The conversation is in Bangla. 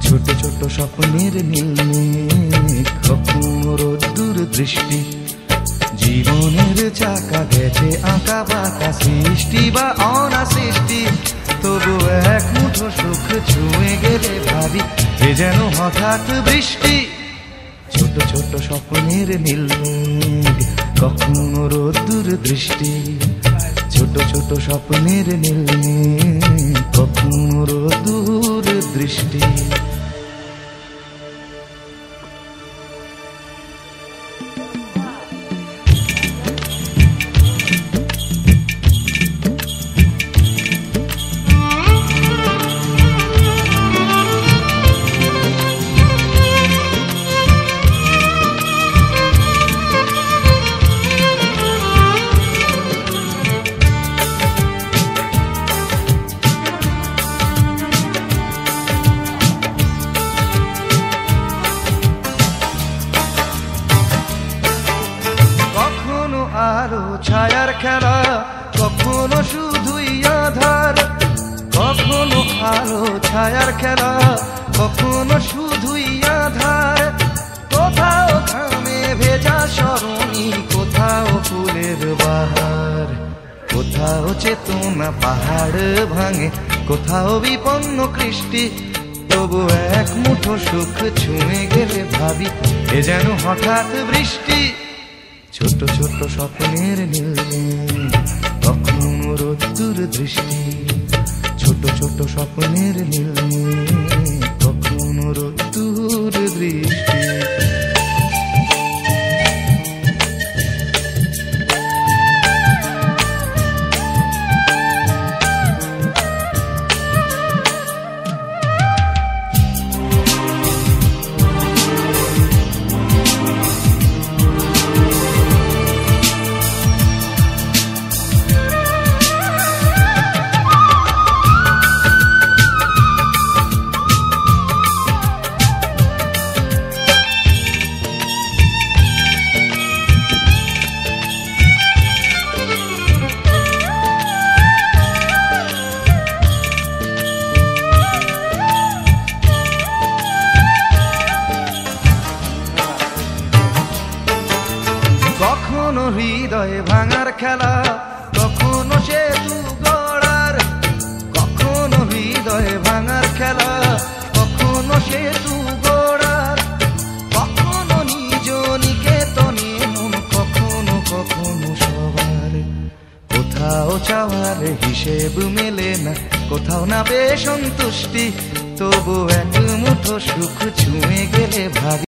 ছোট ছোট স্বপ্নের নীল কখনো রোদ্দুর দৃষ্টি, জীবনের চাকা গেছে আঁকা বাঁকা, সৃষ্টি বা অনাসৃষ্টি, তবু এক মুঠো সুখ ছুঁয়ে গেলে ভাবি এ যেন হঠাৎ বৃষ্টি। ছোট ছোট স্বপ্নের নীল কখনো রোদ্দুর দৃষ্টি, ছোট ছোট স্বপ্নের নীল কখনো রোদ্দুর দৃষ্টি। আলো ছায়ার খেলা, কখনো শুধুই আধার, কখনো আলো ছায়ার খেলা, কখনো শুধুই আধার, কোথাও ঘামে ভেজা সরণি, কোথাও ফুলের বাহার, কোথাও চেতনা পাহাড় ভাঙে, কোথাও বিপন্ন কৃষ্টি, তবু এক মুঠো সুখ ছুঁয়ে গেলে ভাবি এ যেন হঠাৎ বৃষ্টি। ছোট ছোট স্বপ্নের নীল কখনো রোদ্দুর দৃষ্টি, ছোট ছোট স্বপ্নের নীল কখনো রোদ্দুর দৃষ্টি। কখনো হৃদয়ে ভাঙার খেলা, কখনো সেতু গড়ার, কখনো হৃদয়ে ভাঙার খেলা, কখনো সেতু গড়ার, কখনো নিজ নিকেতনে মন, কখনো কখনো সবার, কোথাও চাওয়ার হিসেব মেলে না, কোথাও না বেশ সন্তুষ্টি, তবু এক মুঠো সুখ ছুঁয়ে গেলে ভাবি